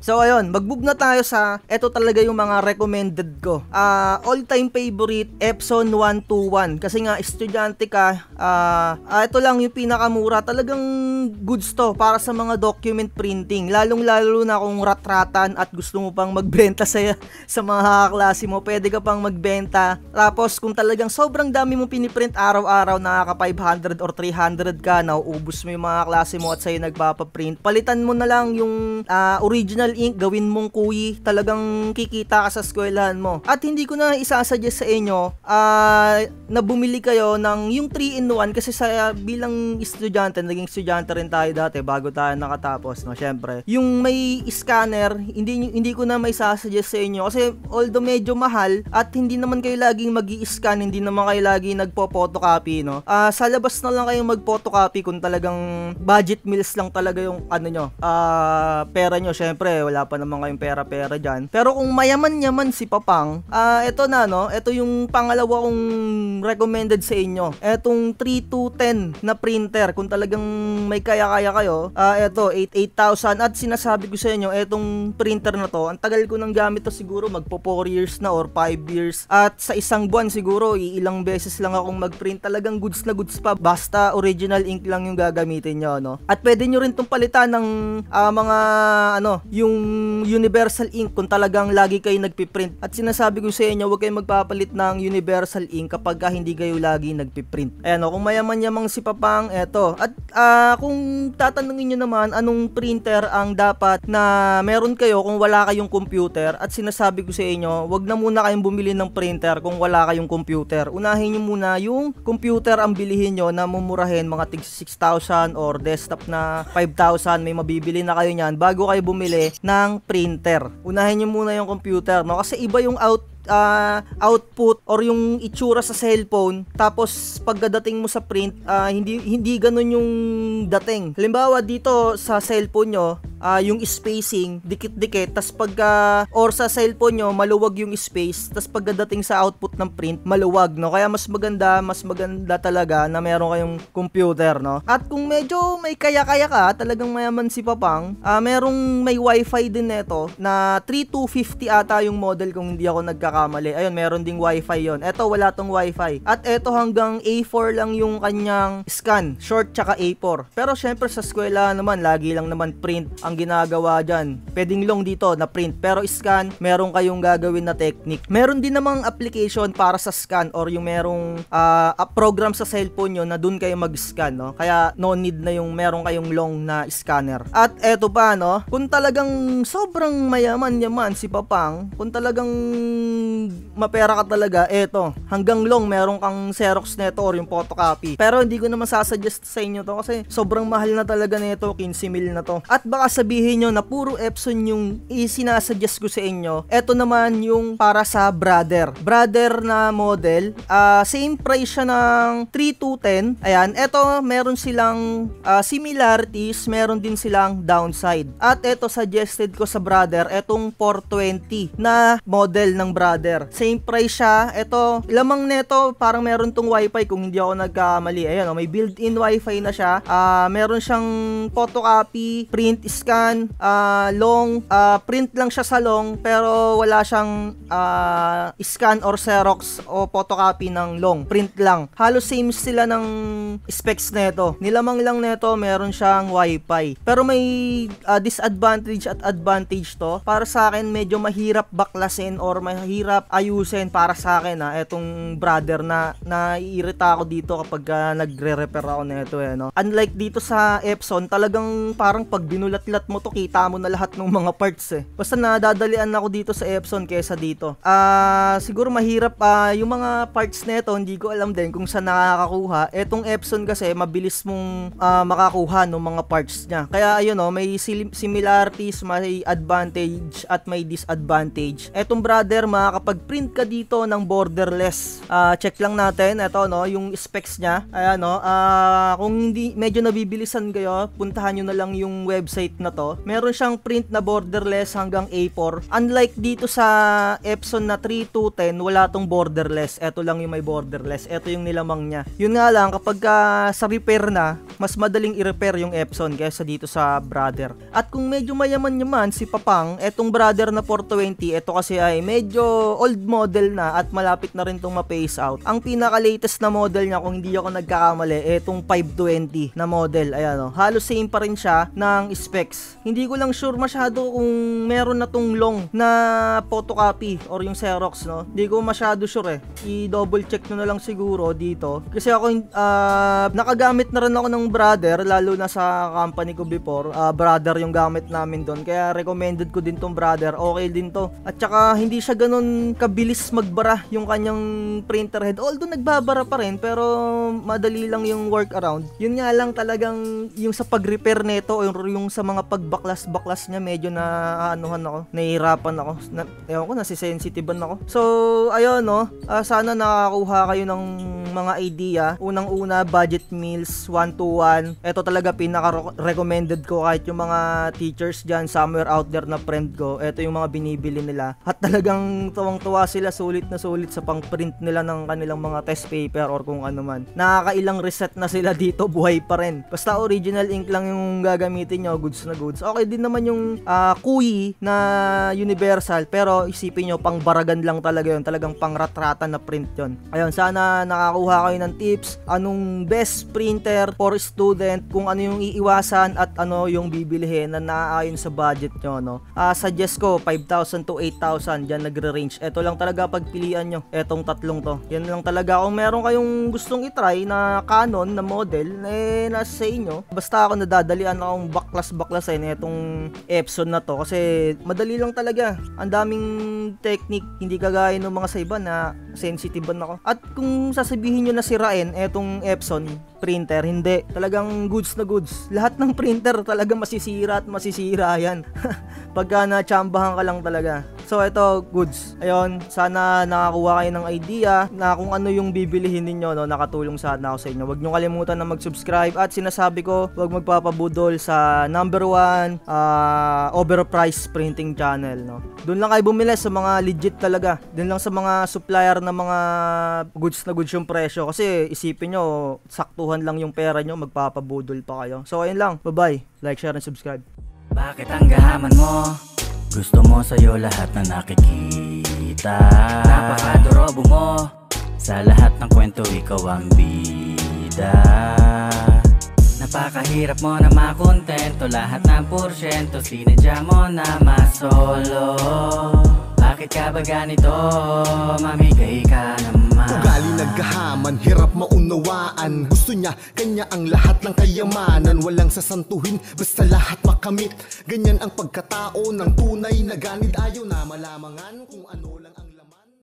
So ayun, mag-move na tayo sa eto talaga yung mga recommended ko. All-time favorite Epson 121 kasi nga estudyante ka, ito lang yung pinakamura, talagang goods to para sa mga document printing. Lalong-lalo na kung rat-ratan at gusto mo pang magbenta sa mga klase mo, pwede ka pang magbenta. Tapos kung talagang sobrang dami mo piniprint araw-araw, nakaka 500 or 300 ka, nauubos mo yung mga klase mo at sa'yo nagpapaprint, palitan mo na lang yung original ink, gawin mong kuyi, talagang kikita ka sa eskwelahan mo. At hindi ko na isasuggest sa inyo na bumili kayo ng yung 3-in-1 kasi sa bilang estudyante, naging estudyante rin tayo dati bago tayo nakatapos, no, syempre. Yung may scanner, hindi ko na may isasuggest sa inyo kasi although medyo mahal at hindi naman kayo laging magi-scan, hindi naman kayo laging nagpo-photocopy, no. Sa labas na lang kayo mag-photocopy kung talagang budget meals lang talaga yung ano nyo, pera nyo. Syempre wala pa naman kayong pera-pera dyan. Pero kung mayaman-yaman si Papang, ito na, no, ito yung pangalawa kong recommended sa inyo. Etong 3210 na printer, kung talagang may kaya-kaya kayo, ito 8,000 at sinasabi ko sa inyo, etong printer na to, ang tagal ko nang gamit to, siguro magpo 4 years na or 5 years. At sa isang buwan siguro ilang beses lang akong mag-print. Talagang goods na goods pa, basta original ink lang yung gagamitin nyo, no. At pwede nyo rin tong palitan ng mga yung universal ink kung talagang lagi kayo nagpiprint. At sinasabi ko sa inyo, huwag kayong magpapalit ng universal ink kapag hindi kayo lagi nagpiprint. Ayan, kung mayaman-yamang si Papang, eto. At kung tatanungin nyo naman anong printer ang dapat na meron kayo kung wala kayong computer, at sinasabi ko sa inyo, huwag na muna kayong bumili ng printer kung wala kayong computer. Unahin nyo muna yung computer ang bilihin nyo na mumurahin, mga tig 6,000 or desktop na 5,000, may mabibili na kayo nyan bago kayo bumili ng printer. Unahin nyo muna yung computer, no? Kasi iba yung output or yung itsura sa cellphone, tapos pagdating mo sa print, hindi ganun yung dating. Halimbawa dito sa cellphone nyo, yung spacing dikit-dikit, tas or sa cellphone nyo maluwag yung space, tas pagdating sa output ng print maluwag, no? Kaya mas maganda talaga na meron kayong computer, no? At kung medyo may kaya-kaya ka, talagang mayaman si Papang, merong may wifi din neto na 3250 ata yung model kung hindi ako nagkakamali. Ayun, meron ding wifi yon. Eto wala tong wifi. At eto hanggang A4 lang yung kanyang scan, short tsaka A4. Pero syempre sa eskwela naman, lagi lang naman print ang ginagawa dyan. Pwedeng long dito na print, pero scan, meron kayong gagawin na technique. Meron din namang application para sa scan or yung merong program sa cellphone nyo na dun kayo mag-scan, no? Kaya no need na yung meron kayong long na scanner. At eto pa, no, kung talagang sobrang mayaman-yaman si Papang, kung talagang mapera ka talaga, eto, hanggang long meron kang Xerox neto or yung photocopy. Pero hindi ko naman sasuggest sa inyo to kasi sobrang mahal na talaga neto, 15,000 na to. At baka sabihin nyo na puro Epson yung isinasuggest ko sa inyo. Eto naman yung para sa Brother na model. Same price siya ng 3210. Ayan, eto meron silang similarities, meron din silang downside. At eto suggested ko sa Brother, etong 420 na model ng Brother. Same price siya. Eto, lamang neto, parang meron tong wifi kung hindi ako nagkamali. Ayan, may built-in wifi na siya. Meron siyang photocopy, print, scan, long, print lang siya sa long, pero wala siyang scan or Xerox o photocopy ng long. Print lang. Halos same sila ng specs neto. Nilamang lang neto, meron siyang wifi. Pero may disadvantage at advantage to. Para sa akin, medyo mahirap baklasin or mahirap ayusin para sa akin, etong Brother na naiirita ako dito kapag nagre-repair ako nito, no. Unlike dito sa Epson, talagang parang pag binulat-lat mo to, kita mo na lahat ng mga parts, Basta nadadalian ako dito sa Epson kesa dito. Siguro mahirap yung mga parts nito, hindi ko alam din kung saan nakakakuha. Etong Epson kasi mabilis mong makakuha ng mga parts niya. Kaya ayun, may similarities, may advantage at may disadvantage. Etong Brother, makakapag-print ka dito ng borderless. Check lang natin ito, yung specs niya. Ayan, kung hindi medyo nabibilisan kayo, puntahan nyo na lang yung website na to. Meron siyang print na borderless hanggang A4. Unlike dito sa Epson na 3-10, wala tong borderless. Ito lang yung may borderless. Ito yung nilamang niya. Yun nga lang, kapag sa repair na, mas madaling i-repair yung Epson kaysa dito sa Brother. At kung medyo mayaman-yaman si Papang, etong Brother na 420, ito kasi ay medyo old model na at malapit na rin tong ma-phase out. Ang pinaka-latest na model niya, kung hindi ako nagkakamali, etong 520 na model. Ayan o, halos same pa rin siya ng specs. Hindi ko lang sure masyado kung meron na tong long na photocopy or yung Xerox, no? Hindi ko masyado sure eh. I-double check na lang siguro dito. Kasi ako, nakagamit na rin ako ng Brother, lalo na sa company ko before. Brother yung gamit namin doon. Kaya recommended ko din tong Brother. Okay din to. At saka hindi siya ganun kabilis magbara yung kanyang printer head. Although nagbabara pa rin, pero madali lang yung workaround. Yun nga lang talagang yung sa pag-repair nito or yung sa mga pagbaklas-baklas niya, medyo na anuhan ako. Nahihirapan ako. Ewan ko, nasisensitiban ako. So, ayun no. Sana nakakuha kayo ng mga idea. Unang-una, budget meals 1-to-1. Ito talaga pinaka-recommended ko kahit yung mga teachers dyan somewhere out there na friend ko. Ito yung mga binibili nila. At talagang tuwang-tuwa sila, sulit na sulit sa pang-print nila ng kanilang mga test paper or kung ano man. Nakakailang reset na sila dito, buhay pa rin. Basta original ink lang yung gagamitin nyo, goods na goods. Okay din naman yung Kui na universal, pero isipin nyo, pang baragan lang talaga yun. Talagang pang ratratan na print yun. Ayun, sana nakakuha kayo ng tips. Anong best printer for student, kung ano yung iiwasan at ano yung bibilihin na naaayon sa budget nyo, no? Suggest ko 5,000 to 8,000, dyan nagre-range. Ito lang talaga pagpilian nyo, etong tatlong to. Yan lang talaga. Kung meron kayong gustong itry na Canon na model, nasa sa inyo. Basta ako nadadalian akong baklas-baklasin etong Epson na to kasi madali lang talaga. Ang daming technique, hindi kagaya ng mga sa iba na sensitiban ako. At kung sasabihin nyo na sirain etong Epson printer, hindi. Talagang goods na goods. Lahat ng printer talagang masisira at masisira yan. Pagka na-chambahan ka lang talaga. So ito, goods. Ayun, sana nakakuha kayo ng idea na kung ano yung bibilihin ninyo, no? Nakatulong sana ako sa inyo. Huwag nyo kalimutan na mag-subscribe at sinasabi ko, huwag magpapabudol sa number 1 overpriced printing channel, no? Doon lang kayo bumili sa mga legit talaga. Doon lang sa mga supplier na mga goods na goods yung presyo. Kasi isipin nyo, saktuhan lang yung pera nyo, magpapabudol pa kayo. So ayun lang, bye-bye. Like, share, and subscribe. Bakit ang gahaman mo? Gusto mo sa'yo lahat na nakikita. Napakadorobo mo. Sa lahat ng kwento ikaw ang bida. Napakahirap mo na makontento. Lahat ng porsyento sinadya mo na masolo. Bakit ka ba ganito? Mamigay ka naman. Ugali nagkahaman, hirap maunawaan. Gusto niya, kanya ang lahat ng kayamanan. Walang sasantuhin, basta lahat makamit. Ganyan ang pagkatao ng tunay na ganid. Ayaw na malamangan kung ano lang ang